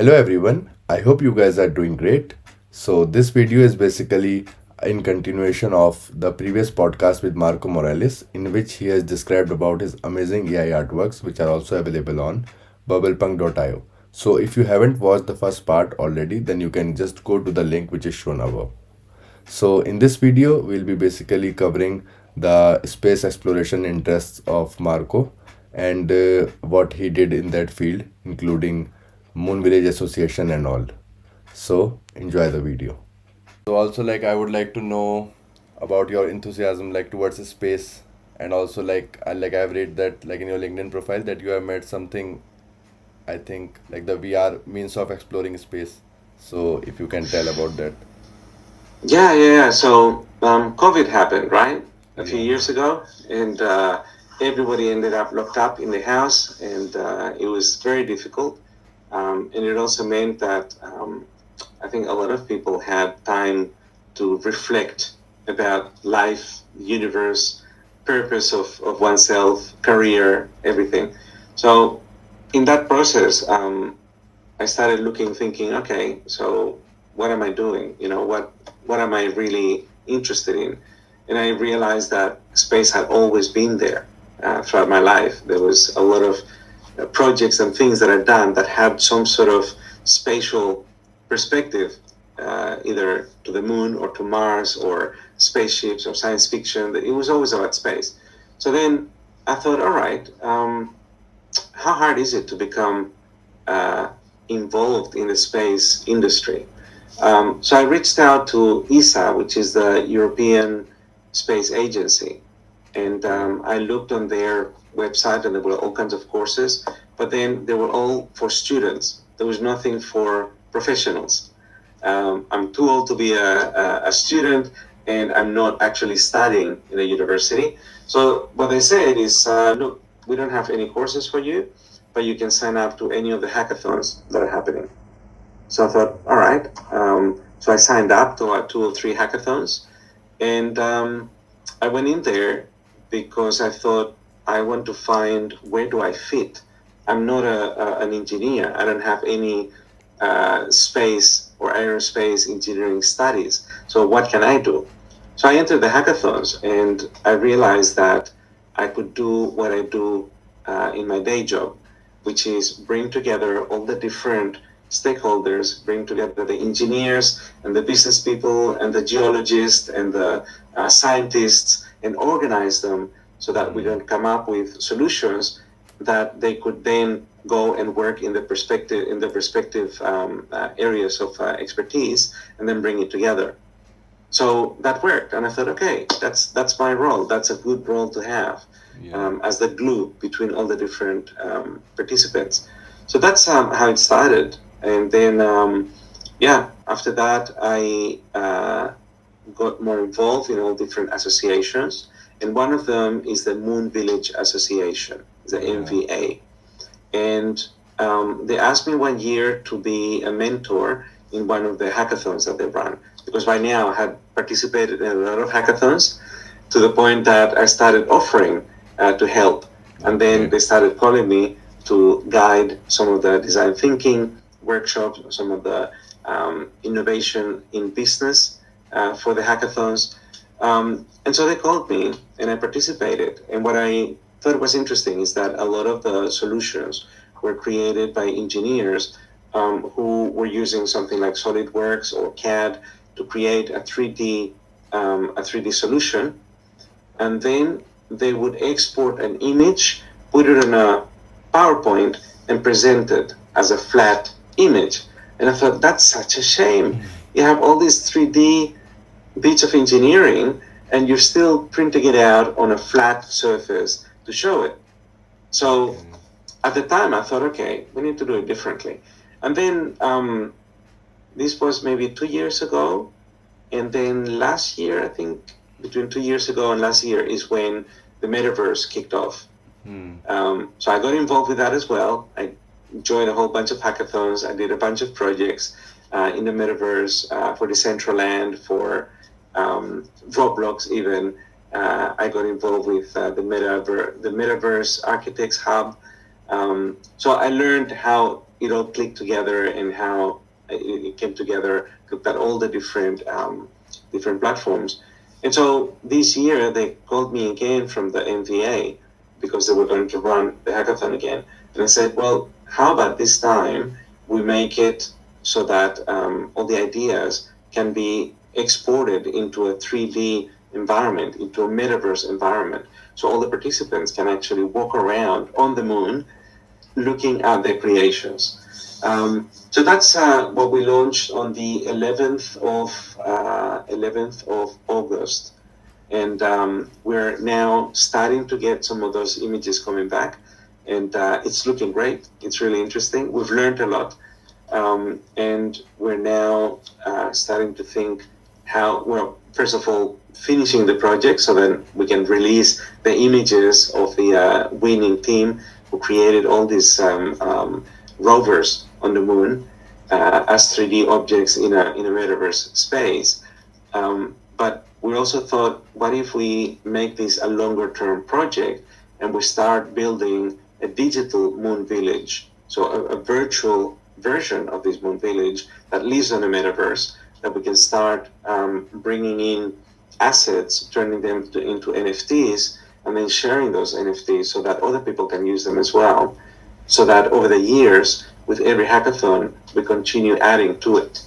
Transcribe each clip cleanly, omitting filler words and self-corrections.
Hello everyone, I hope you guys are doing great. So, this video is basically in continuation of the previous podcast with Marco Morales, in which he has described about his amazing AI artworks, which are also available on bubblepunk.io. So, if you haven't watched the first part already, then you can just go to the link which is shown above. So, in this video, we'll be basically covering the space exploration interests of Marco and what he did in that field, including Moon Village Association and all. So, enjoy the video. So, also, I would like to know about your enthusiasm, towards space, and also, I've read that, in your LinkedIn profile, that you have made something, I think, like the VR means of exploring space. So, if you can tell about that. Yeah. So COVID happened, right? A few Yeah. years ago, and everybody ended up locked up in the house, and it was very difficult. And it also meant that I think a lot of people had time to reflect about life, universe, purpose of oneself, career, everything. So in that process, I started looking, thinking, okay, so what am I doing? What am I really interested in? And I realized that space had always been there throughout my life. There was a lot of projects and things that I've done that had some sort of spatial perspective, either to the moon or to Mars or spaceships or science fiction. It was always about space. So then I thought, all right, how hard is it to become uh, involved in the space industry? So I reached out to ESA, which is the European Space Agency, and Okay. I looked on their website, and there were all kinds of courses, but then they were all for students. There was nothing for professionals. I'm too old to be a student, and I'm not actually studying in a university. So what they said is, look, we don't have any courses for you, but you can sign up to any of the hackathons that are happening. So I thought, all right. So I signed up to 2 or 3 hackathons, and I went in there because I thought I want to find where do I fit. I'm not an engineer. I don't have any space or aerospace engineering studies. So what can I do? So I entered the hackathons, and I realized that I could do what I do in my day job, which is bring together all the different stakeholders, bring together the engineers and the business people and the geologists and the scientists, and organize them so that we Hmm. can come up with solutions that they could then go and work in the respective areas of expertise, and then bring it together. So that worked, and I thought, okay, that's my role. That's a good role to have, Yeah. as the glue between all the different participants. So that's how it started, and then yeah, after that I got more involved in all different associations, and one of them is the Moon Village Association, the Yeah. MVA, and they asked me 1 year to be a mentor in one of the hackathons that they run, because by now I had participated in a lot of hackathons to the point that I started offering to help. And then Okay. they started calling me to guide some of the design thinking workshops, some of the innovation in business for the hackathons. And so they called me, and I participated. And what I thought was interesting is that a lot of the solutions were created by engineers who were using something like SolidWorks or CAD to create a 3D solution, and then they would export an image, put it on a PowerPoint, and present it as a flat image. And I thought, that's such a shame. You have all these 3D bits of engineering, and you're still printing it out on a flat surface to show it. So Okay. at the time, I thought, okay, we need to do it differently. And then this was maybe 2 years ago. And then last year, I think between 2 years ago and last year is when the metaverse kicked off. Hmm. So I got involved with that as well. I joined a whole bunch of hackathons. I did a bunch of projects in the metaverse for Decentraland, for Roblox even. I got involved with the Metaverse Architects Hub. So I learned how it all clicked together and how it came together, looked at all the different platforms. And so this year they called me again from the MVA because they were going to run the hackathon again. And I said, well, how about this time we make it so that all the ideas can be exported into a 3D environment, into a metaverse environment. So all the participants can actually walk around on the moon looking at their creations. So that's what we launched on the 11th of August, and we're now starting to get some of those images coming back, and it's looking great. It's really interesting. We've learned a lot, and we're now starting to think how, well, first of all, finishing the project so that we can release the images of the winning team who created all these rovers on the moon as 3D objects in a metaverse space. But we also thought, what if we make this a longer term project and we start building a digital moon village, so a virtual version of this moon village that lives on the metaverse, that we can start bringing in assets, turning them into NFTs, and then sharing those NFTs so that other people can use them as well. So that over the years, with every hackathon, we continue adding to it,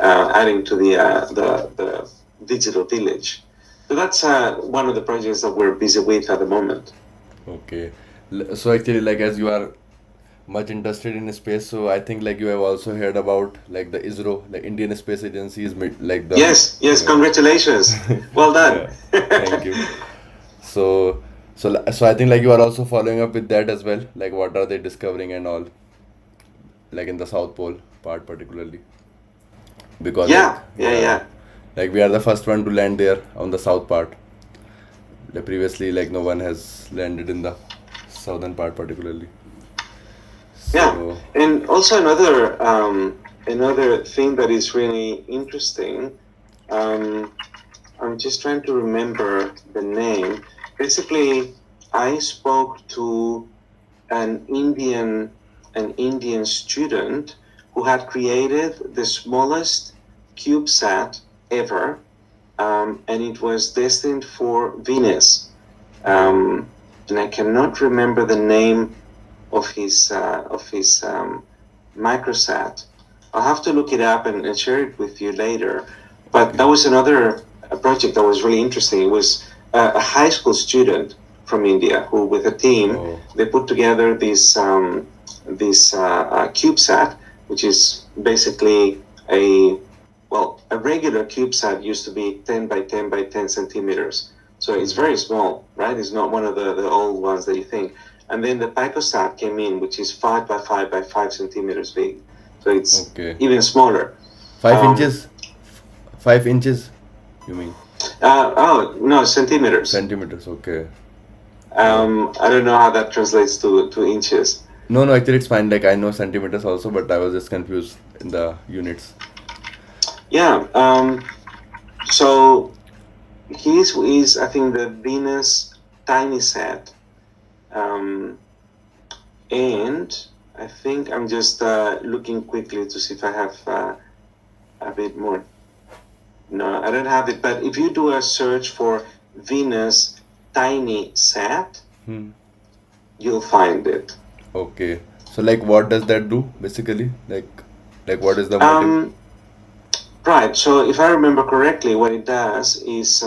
adding to the digital village. So that's one of the projects that we're busy with at the moment. Okay. So actually, like as you are much interested in space, so I think like you have also heard about like the ISRO, like Indian Space Agency is like the Yes, congratulations. Well done. yeah. Thank you. So so I think like you are also following up with that as well. Like what are they discovering and all, like in the South Pole part particularly, because like yeah, Yeah. like we are the first one to land there on the south part. Like previously, like no one has landed in the southern part particularly. Yeah, So and also another thing that is really interesting. Um, I'm just trying to remember the name. Basically, I spoke to an Indian student who had created the smallest CubeSat ever, and it was destined for Venus. oh, And I cannot remember the name of his microsat. I'll have to look it up and share it with you later. But okay. that was another project that was really interesting. It was a high school student from India who, with a team, Oh, they put together this CubeSat, which is basically a regular CubeSat used to be 10 by 10 by 10 centimeters. So it's very small, right? It's not one of the old ones that you think. And then the PicoSat came in, which is 5 by 5 by 5 centimeters big. So it's okay. even smaller. 5 inches, 5 inches. You mean Oh, no, centimeters. centimeters? Okay. Oh. I don't know how that translates to inches. No, no. Actually, it's fine. Like I know centimeters also, but I was just confused in the units. Yeah. So his is, I think, the Venus TinySat. Um, and I think I'm just looking quickly to see if I have a bit more. No, I don't have it. But if you do a search for Venus TinySat, Hmm. you'll find it. Okay. So like, what does that do basically? Like what is the motive? Um, right. So if I remember correctly, what it does is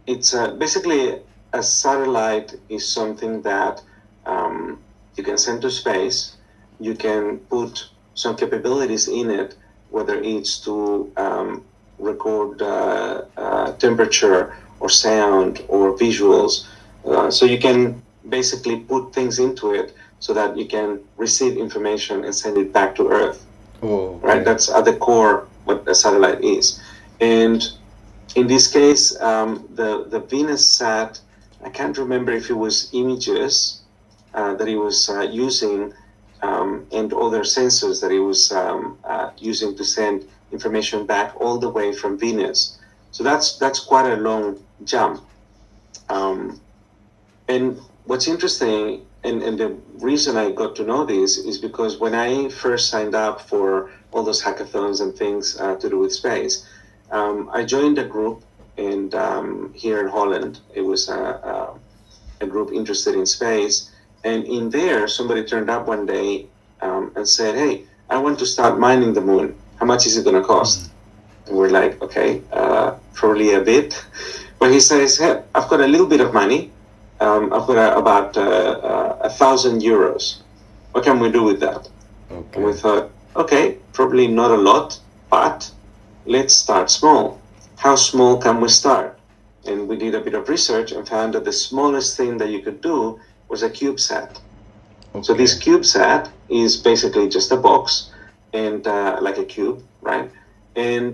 it's basically a satellite is something that you can send to space. You can put some capabilities in it, whether it's to record temperature or sound or visuals. So you can basically put things into it so that you can receive information and send it back to Earth. Oh, Right? okay. That's at the core what a satellite is. And in this case, the Venus sat, I can't remember if it was images that he was using and other sensors that he was using to send information back all the way from Venus. So that's quite a long jump. Um, and what's interesting and the reason I got to know this is because when I first signed up for all those hackathons and things to do with space, I joined a group, and here in Holland, it was a group interested in space. And in there, somebody turned up one day and said, "Hey, I want to start mining the moon. How much is it going to cost?" And we're like, "Okay, probably a bit." But he says, "Hey, I've got a little bit of money. I've got about 1,000 euros. What can we do with that?" And we Okay. thought, okay, probably not a lot, but let's start small. How small can we start? And we did a bit of research and found that the smallest thing that you could do was a CubeSat. So this Okay. CubeSat is basically just a box and like a cube, right? And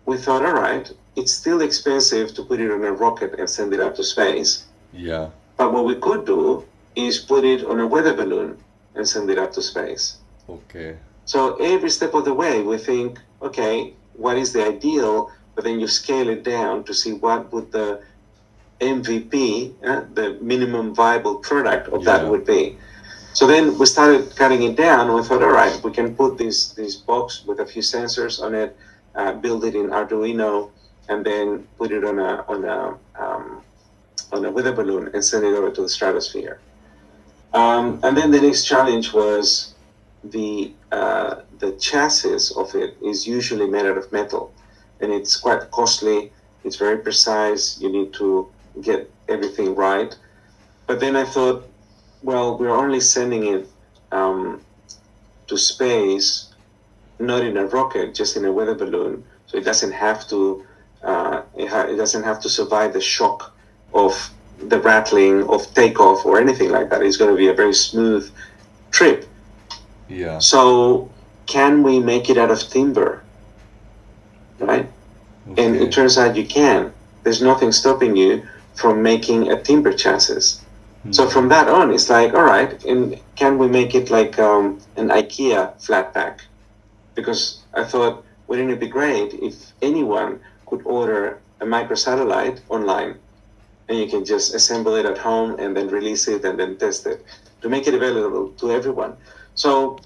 we thought, all right, it's still expensive to put it on a rocket and send it up to space. Yeah. But what we could do is put it on a weather balloon and send it up to space. Okay. So every step of the way, we think, okay, what is the ideal? But then you scale it down to see what would the MVP, the minimum viable product of that Yeah. would be. So then we started cutting it down, and we thought, all right, we can put this box with a few sensors on it, build it in Arduino, and then put it on a weather balloon and send it over to the stratosphere. And then the next challenge was the chassis of it is usually made out of metal, and it's quite costly. It's very precise. You need to get everything right. But then I thought, well, we're only sending it um, to space, not in a rocket, just in a weather balloon. So it doesn't have to. It doesn't have to survive the shock of the rattling of takeoff or anything like that. It's going to be a very smooth trip. Yeah. So can we make it out of timber, right? And it Okay. turns out you can. There's nothing stopping you from making a timber chassis. So from that on, it's like, all right, and can we make it like an IKEA flat pack? Because I thought, wouldn't it be great if anyone could order a microsatellite online and you can just assemble it at home and then release it and then test it to make it available to everyone. So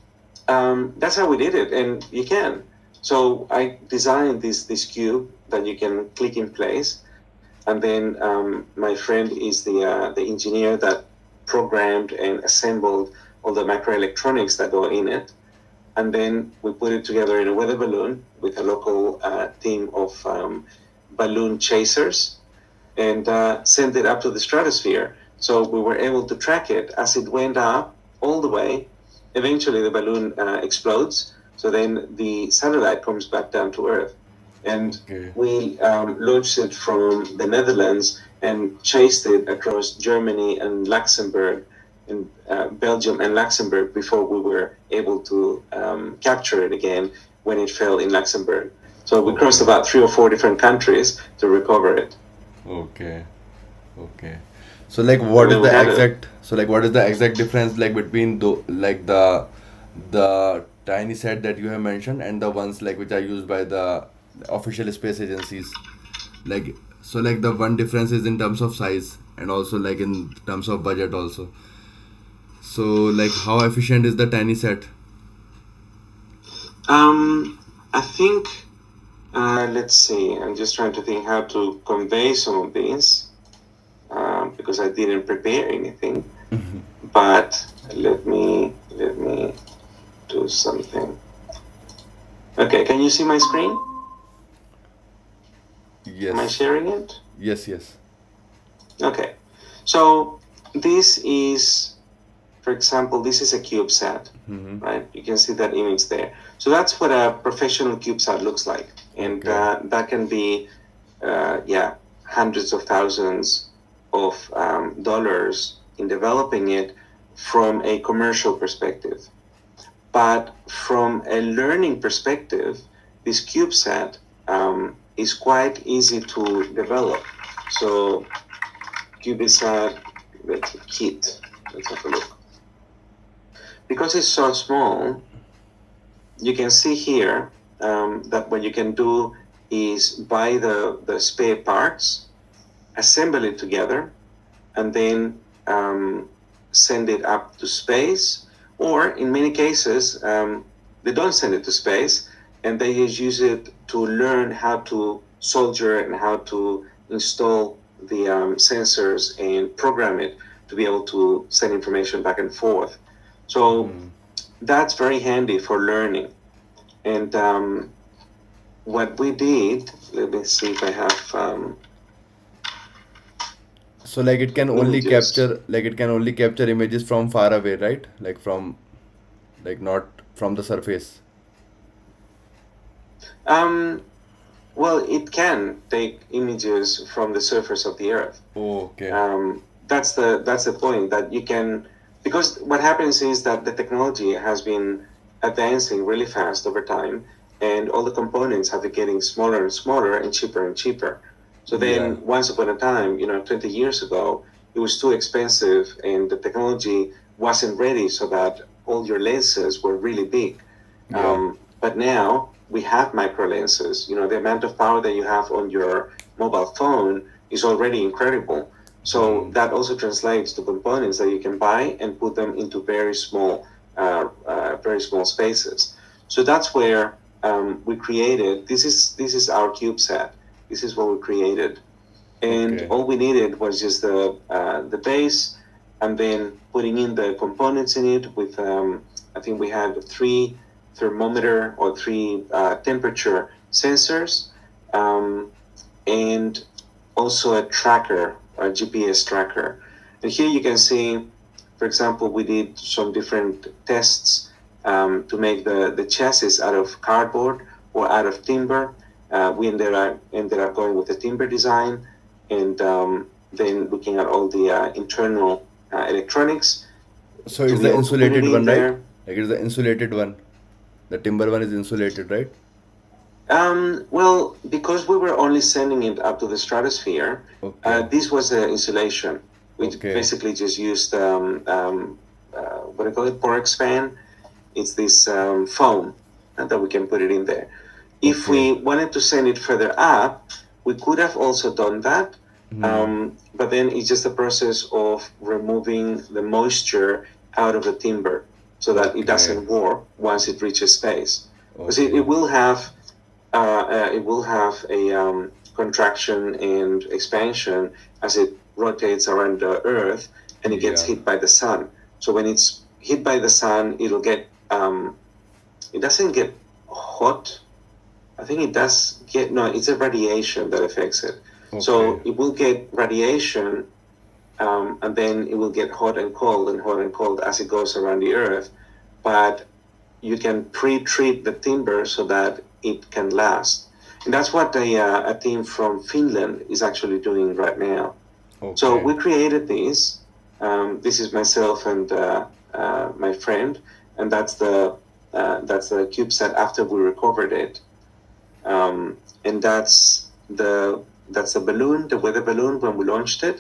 that's how we did it, and you can. So I designed this cube that you can click in place, and then my friend is the engineer that programmed and assembled all the microelectronics that go in it, and then we put it together in a weather balloon with a local team of balloon chasers and sent it up to the stratosphere. So we were able to track it as it went up all the way. Eventually, the balloon explodes. So then the satellite comes back down to Earth. And Okay. we launched it from the Netherlands and chased it across Germany and Luxembourg and Belgium and Luxembourg before we were able to capture it again when it fell in Luxembourg. So we crossed Okay. about 3 or 4 different countries to recover it. Okay. Okay. So like And what is then we the had a exact so like what is the exact difference like between the tiny set that you have mentioned and the ones like which are used by the official space agencies? Like so like the one difference is in terms of size and also like in terms of budget also. So like how efficient is the tiny set? I think, let's see, I'm just trying to think how to convey some of these because I didn't prepare anything. But let me do something. Okay, can you see my screen? Am I Yes. sharing it? Yes, yes. Okay, so this is, for example, this is a CubeSat, Mm-hmm. right? You can see that image there. So that's what a professional CubeSat looks like, and Okay. that can be, yeah, hundreds of thousands of dollars in developing it from a commercial perspective. But from a learning perspective, this CubeSat is quite easy to develop. So CubeSat, let's kit. Let's have a look. Because it's so small, you can see here that what you can do is buy the spare parts, assemble it together, and then send it up to space, or in many cases, they don't send it to space, and they just use it to learn how to solder and how to install the sensors and program it to be able to send information back and forth. So that's very handy for learning. And what we did, let me see if I have So like images. it can only capture images from far away, right? Like from like not from the surface. Um, well, it can take images from the surface of the Earth. Oh, okay. That's the point, that you can, because what happens is that the technology has been advancing really fast over time, and all the components have been getting smaller and smaller and cheaper. So Yeah. then once upon a time, 20 years ago, it was too expensive and the technology wasn't ready so that all your lenses were really big. Yeah. But now we have micro lenses. The amount of power that you have on your mobile phone is already incredible. So that also translates to components that you can buy and put them into very small spaces. So that's where we created. This is our CubeSat. This is what we created, and Okay. all we needed was just the base, and then putting in the components in it with I think we had three thermometer or three temperature sensors, um, and also a tracker, a GPS tracker. And here you can see, for example, we did some different tests to make the chassis out of cardboard or out of timber. We ended up going with the timber design, and then looking at all the internal electronics So to it's be the able to put it insulated in one, right? there. Like it's the insulated one. The timber one is insulated, right? Well, because we were only sending it up to the stratosphere, Okay. this was the insulation. We Okay. basically just used what do you call it, Porexpan. It's this foam that we can put it in there. If Okay. we wanted to send it further up, we could have also done that. But then it's just a process of removing the moisture out of the timber so that it Okay. doesn't warp once it reaches space. Because it, Okay. it will have a contraction and expansion as it rotates around the Earth and it gets Yeah. hit by the sun. So when it's hit by the sun, it doesn't get hot. I think it does get, no, it's a radiation that affects it. Okay. So it will get radiation, and then it will get hot and cold and hot and cold as it goes around the Earth. But you can pre-treat the timber so that it can last. And that's what a team from Finland is actually doing right now. So Okay. we created this. This is myself and my friend, and that's the CubeSat after we recovered it. And that's the balloon, the weather balloon when we launched it.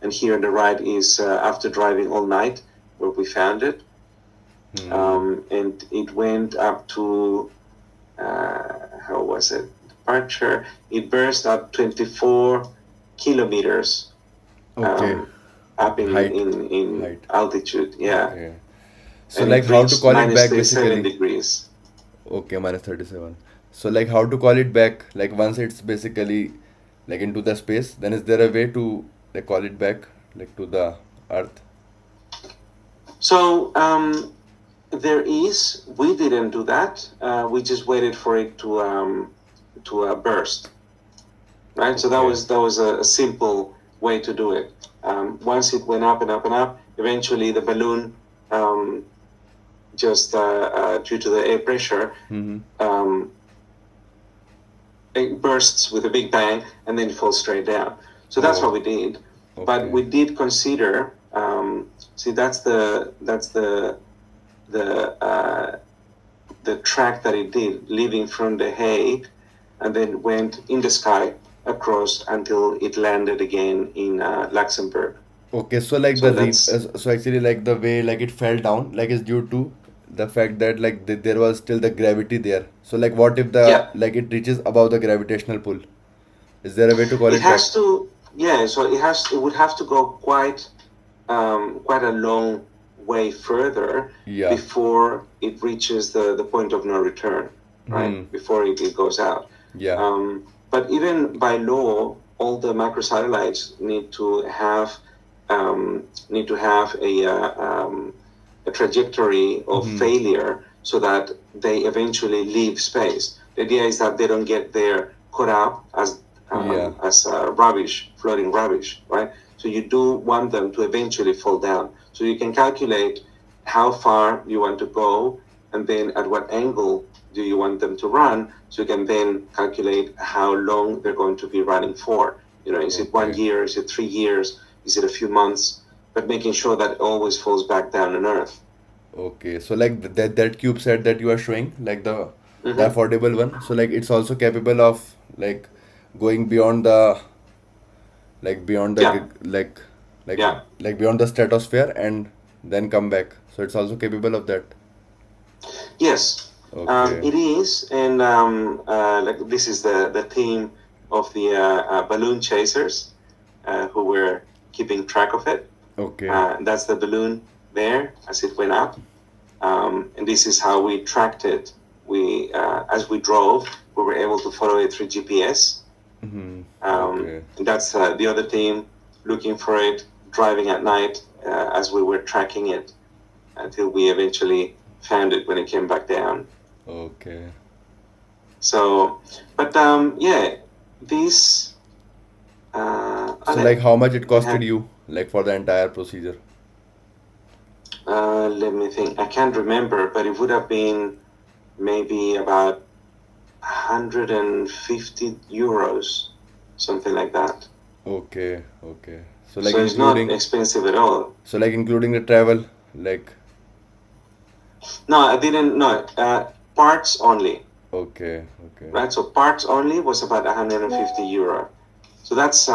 And here on the right is after driving all night where we found it. And it went up to how was it? Departure. It burst up 24 kilometers Okay. um, up in, Height. in, in Height. altitude. Yeah. Okay. So And like it how to reached call it minus back 37 basically? degrees. Okay, minus 37. So like how to call it back? Like once it's basically like into the space, then is there a way to like call it back like to the earth? So we didn't do that. We just waited for it to burst, right? So that Okay. was that was a simple way to do it. Once it went up and up and up, eventually the balloon, um, just due to the air pressure, Mm-hmm. um, it bursts with a big bang and then it falls straight down. So that's Oh, what we did. But okay. we did consider. See, the the track that it did, leaving from The Hague, and then went in the sky across until it landed again in Luxembourg. Okay, so like So that's so actually like the way like it fell down like is due to the fact that like there was still the gravity there. So like what if the yeah. like it reaches above the gravitational pull? Is there a way to call It it back? has to, yeah. So it would have to go quite. quite a long way further Yeah. before it reaches the point of no return, right? Hmm. Before it goes out. Yeah. But even by law, all the microsatellites need to have a trajectory of Hmm. failure so that they eventually leave space. The idea is that they don't get there caught up Yeah. as rubbish, floating rubbish, right? So you do want them to eventually fall down. So you can calculate how far you want to go and then at what angle do you want them to run, so you can then calculate how long they're going to be running for. Is it 1 Okay. year? Is it 3 years? Is it a few months? But making sure that it always falls back down on Earth. Okay. So like that CubeSat that you are showing, like the Mm-hmm. affordable one. So like it's also capable of like going beyond the Yeah, like yeah. like beyond the stratosphere and then come back. So it's also capable of that. Yes, Okay. it is, and like this is the theme of the balloon chasers, who were keeping track of it. Okay. That's the balloon there as it went up, and this is how we tracked it. As we drove, we were able to follow it through GPS. Hmm. Okay. And that's the other team looking for it, driving at night as we were tracking it until we eventually found it when it came back down. Okay. So, but yeah, these So like how much it costed had, you like for the entire procedure? let me think. I can't remember, but it would have been maybe about 150 euros, something like that. Okay. Okay. So like So it's not including expensive at all. so like including the travel like No, I didn't. No, parts only. okay. Okay. Right? So parts only was about 150 euro. So that's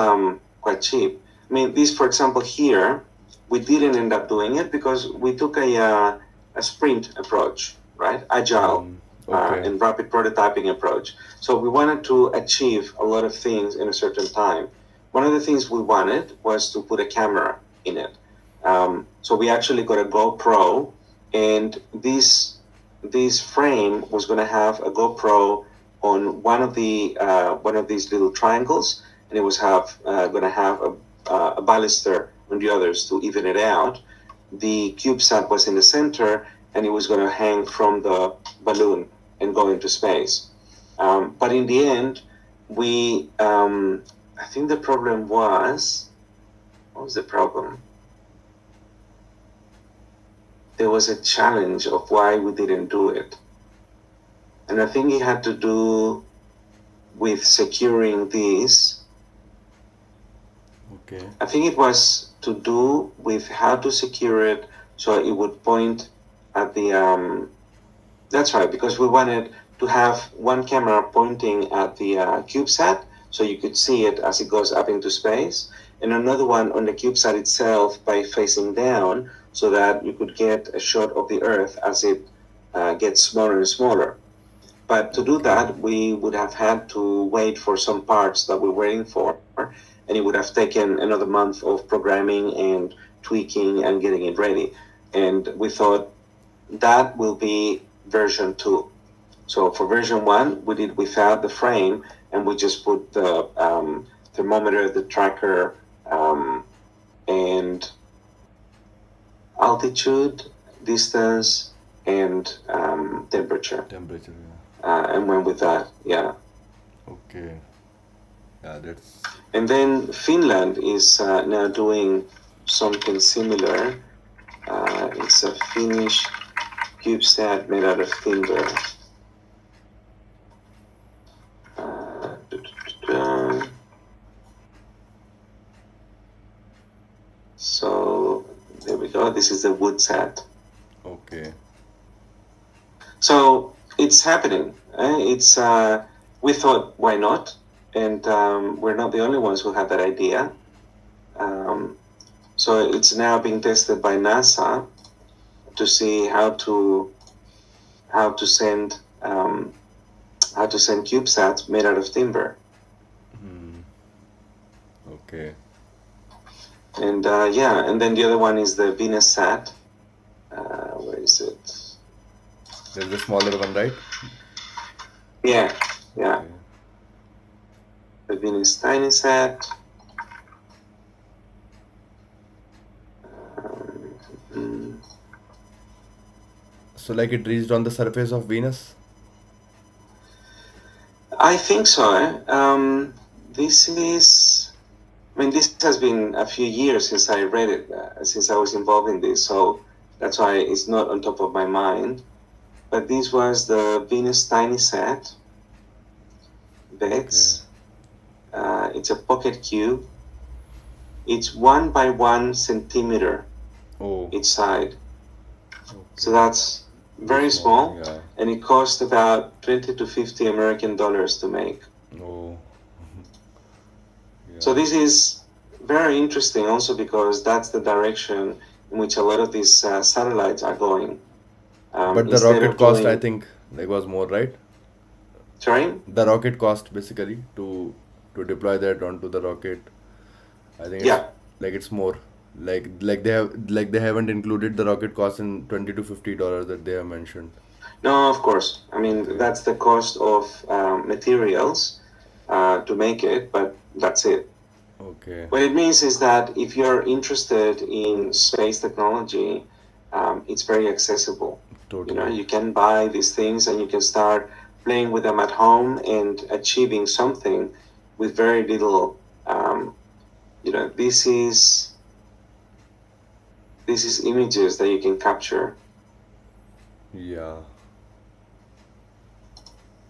quite cheap. I mean, this, for example, here, we didn't end up doing it because we took a sprint approach, right? Agile Hmm. Okay. and rapid prototyping approach. So we wanted to achieve a lot of things in a certain time. One of the things we wanted was to put a camera in it. So we actually got a GoPro, and this frame was going to have a GoPro on one of these little triangles, and it was going to have a baluster on the others to even it out. The CubeSat was in the center, and it was going to hang from the balloon and go into space. But in the end, I think the problem was, what was the problem? There was a challenge of why we didn't do it. And I think it had to do with securing these. Okay. I think it was to do with how to secure it so it would point at the. That's right, because we wanted to have one camera pointing at the CubeSat so you could see it as it goes up into space, and another one on the CubeSat itself by facing down so that you could get a shot of the Earth as it gets smaller and smaller. But to do Okay. that, we would have had to wait for some parts that we're waiting for, and it would have taken another month of programming and tweaking and getting it ready. And we thought that will be version 2. So for version 1, we did without the frame, and we just put the thermometer, the tracker, and altitude, distance, and temperature, Temperature. and went with that. Yeah. Yeah. Okay. Yeah, that's And then Finland is now doing something similar. It's a Finnish CubeSat made out of timber. Uh, so there we go. This is the WoodSat. okay. So it's happening. It's we thought why not, and we're not the only ones who had that idea. Um, so it's now being tested by NASA to see how to send CubeSats made out of timber. Hmm. Okay. And yeah, and then the other one is the Venus Sat. Where is it? There's a smaller one, right? Yeah, yeah, Okay. the Venus Tiny Sat. Um, mm, So like it reached on the surface of Venus? I think so. This is, I mean, this has been a few years since I read it, since I was involved in this, so that's why it's not on top of my mind. But this was the Venus Tiny Sat. Okay. That's it's a pocket cube. It's 1 by 1 centimeter Oh, each side, so okay. that's Very very small. small, Yeah. and it cost about 20 to 50 American dollars to make. Oh, So yeah. this is very interesting also because that's the direction in which a lot of these satellites are going. But the Instead rocket of cost, I doing, think, like was more, right? sorry, The rocket cost basically to deploy that onto the rocket. I think yeah, it's more. Like they haven't included the rocket cost in $20 to $50 that they have mentioned. no, of course. I mean, Okay. that's the cost of materials to make it, but that's it. Okay. What it means is that if you're interested in space technology, it's very accessible. You know, Totally. you can buy these things and you can start playing with them at home and achieving something with very little. Um, you know, this is images that you can capture. Yeah.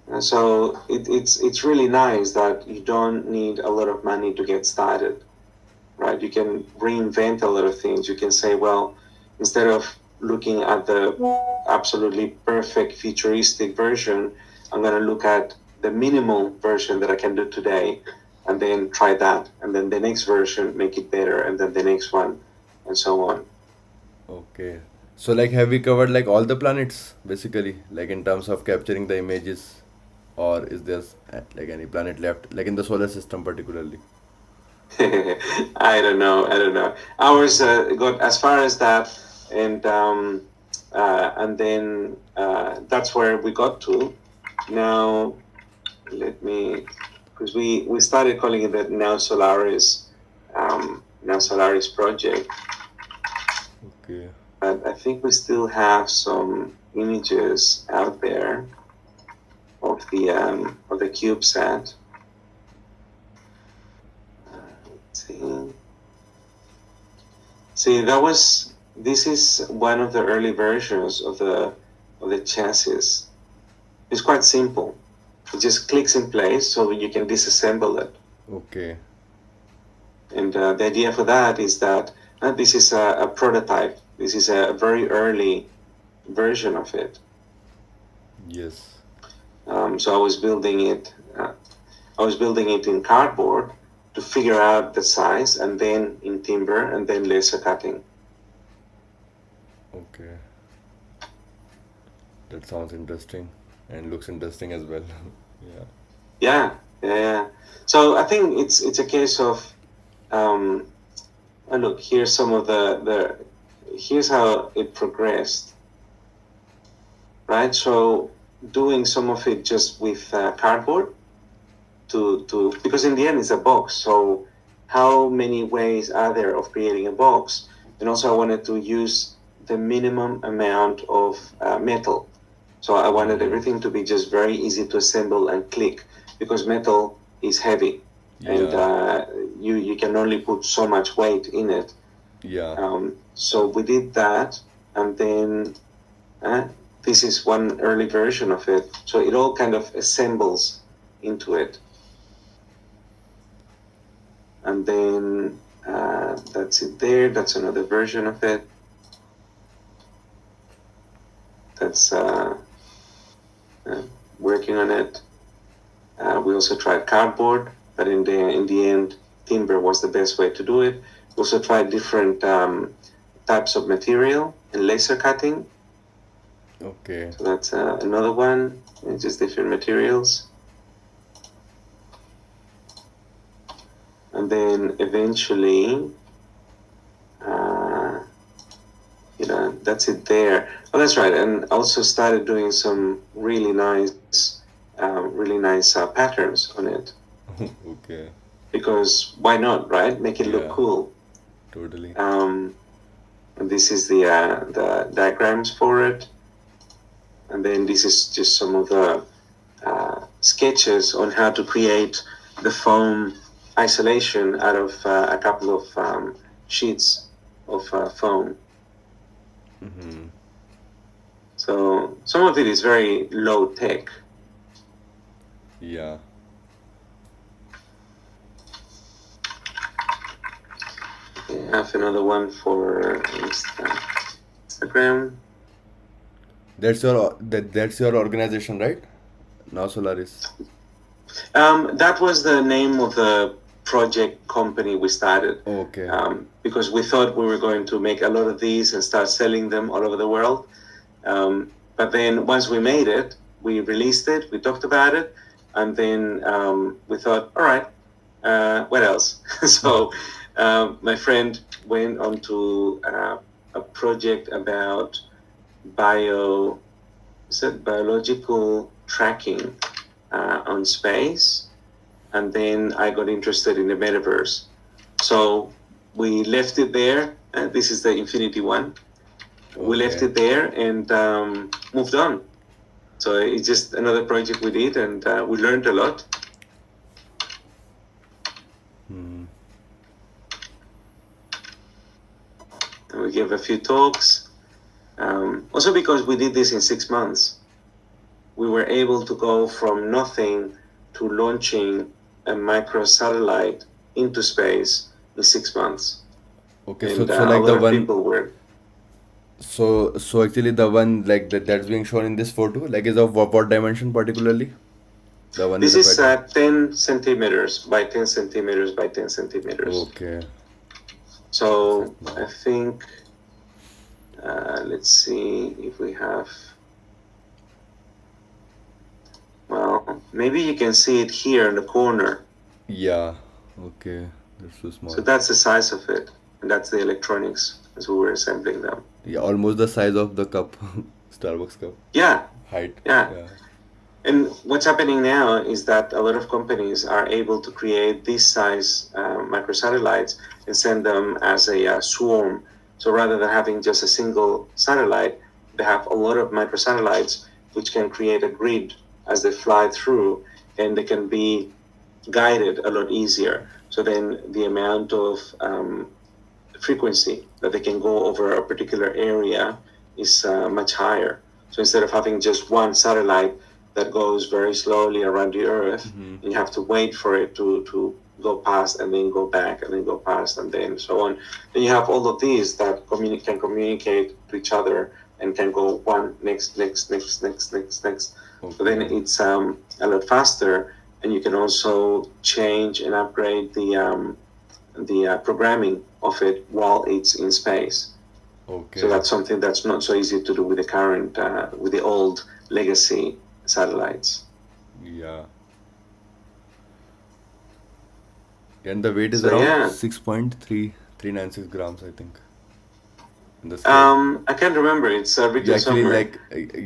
And so it's really nice that you don't need a lot of money to get started, right? You can reinvent a lot of things. You can say, well, instead of looking at the absolutely perfect futuristic version, I'm going to look at the minimal version that I can do today and then try that. And then the next version, make it better. And then the next one, and so on. Okay. So like have we covered like all the planets basically, like in terms of capturing the images, or is there like any planet left, like in the solar system particularly? I don't know. I don't know. Ours got as far as that, and then that's where we got to. Now, let me, because we started calling it the Now Solaris project, Okay. but I think we still have some images out there of the CubeSat. See, see, this is one of the early versions of the chassis. It's quite simple. It just clicks in place so you can disassemble it. Okay. And the idea for that is that this is a prototype. This is a very early version of it. Yes. So I was building it. I was building it in cardboard to figure out the size, and then in timber, and then laser cutting. Okay. That sounds interesting and looks interesting as well. Yeah. Yeah, yeah, yeah. So I think it's a case of um, look, here's some of the here's how it progressed, right? So doing some of it just with cardboard to because in the end it's a box. So how many ways are there of creating a box? And also I wanted to use the minimum amount of metal. So I wanted Hmm. everything to be just very easy to assemble and click because metal is heavy and Yeah. you can only put so much weight in it. Yeah. So we did that, and then uh, this is one early version of it. So it all kind of assembles into it, and then that's it there. That's another version of it. That's uh, working on it. We also tried cardboard, but in the end, timber was the best way to do it. We also tried different types of material and laser cutting. Okay. So that's another one, just different materials. And then eventually, Uh, that's it there. Oh, that's right. And also started doing some really nice patterns on it. Okay. Because why not, right? Make it look Yeah, cool. totally. And this is the diagrams for it. And then this is just some of the sketches on how to create the foam isolation out of a couple of sheets of foam. So some of it is very low tech. Yeah. I have another one for Instagram. That's your organization, right? Now Solaris. That was the name of the project company we started. Okay. Because we thought we were going to make a lot of these and start selling them all over the world. But then once we made it, we released it, we talked about it, and then we thought, all right, what else? So my friend went on to a project about biological tracking on space, and then I got interested in the metaverse. So we left it there. This is the Infinity one. We left Okay. it there and moved on. So it's just another project we did, and we learned a lot. And we gave a few talks. Also because we did this in 6 months, we were able to go from nothing to launching a microsatellite into space in 6 months. Okay. And So a like the lot of one. people were. So actually the one like that's being shown in this photo, like is of what dimension particularly? The one with This the is pattern. 10 centimeters by 10 centimeters by 10 centimeters. Okay. So That's I it think, let's see if we have, well, maybe you can see it here in the corner. Yeah. Okay. That's so small. So that's the size of it. And that's the electronics as we were assembling them. Yeah, almost the size of the cup, Starbucks cup Yeah, height. yeah. Yeah. And what's happening now is that a lot of companies are able to create this size microsatellites and send them as a swarm. So rather than having just a single satellite, they have a lot of microsatellites which can create a grid as they fly through, and they can be guided a lot easier. So then the amount of frequency that they can go over a particular area is much higher. So instead of having just one satellite that goes very slowly around the Earth, and you have to wait for it to go past and then go back and then go past and then so on. Then you have all of these that can communicate to each other and can go one next. So then it's a lot faster, and you can also change and upgrade the programming of it while it's in space. Okay. So that's something that's not so easy to do with the current, with the old legacy satellites. Yeah. And the weight is So around yeah, 6.3396 grams, I think, in the scale. I can't remember. It's written somewhere.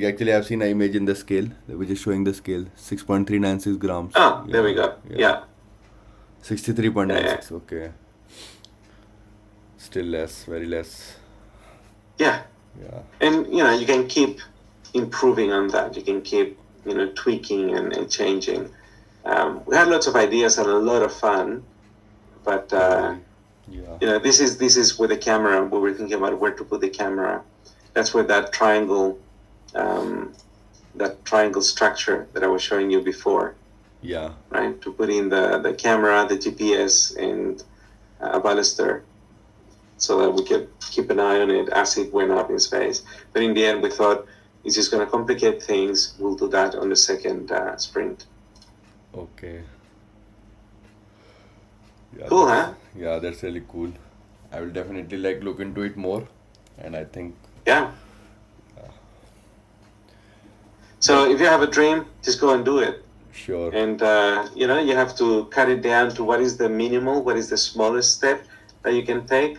Actually, I've seen an image in the scale, which is showing the scale 6.396 grams. Oh, there we go. Yeah. 63.96. Okay. Still less, very less. Yeah. Yeah. And you can keep improving on that. You can keep tweaking and changing. We had lots of ideas and a lot of fun, but Yeah. this is with the camera. We were thinking about where to put the camera. That's where that triangle structure that I was showing you before, Yeah. right? To put in the camera, the GPS, and a baluster, so that we could keep an eye on it as it went up in space. But in the end, we thought it's just going to complicate things. We'll do that on the second sprint. Okay. Yeah, Cool, that's, huh? yeah, that's really cool. I will definitely like look into it more, and I think Yeah. So if you have a dream, just go and do it. sure. And you have to cut it down to what is the minimal, what is the smallest step that you can take.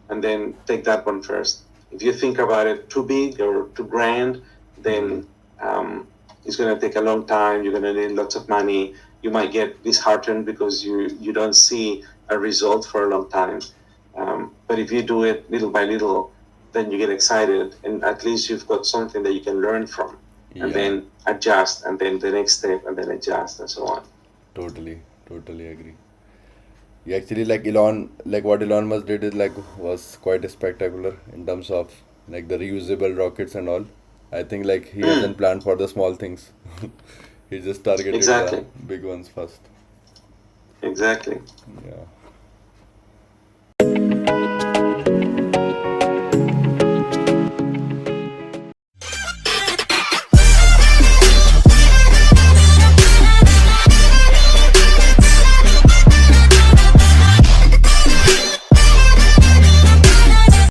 and then take that one first. If you think about it too big or too grand, then it's going to take a long time. You're going to need lots of money. You might get disheartened because you don't see a result for a long time. But if you do it little by little, then you get excited, and at least you've got something that you can learn from, and Yeah, then adjust, and then the next step, and then adjust, and so on. totally, totally agree. Yeah, actually, like Elon, like what Elon Musk did is like was quite spectacular in terms of like the reusable rockets and all. I think like he Mm, hasn't planned for the small things. He just targeted the exactly, big ones first. exactly. Yeah.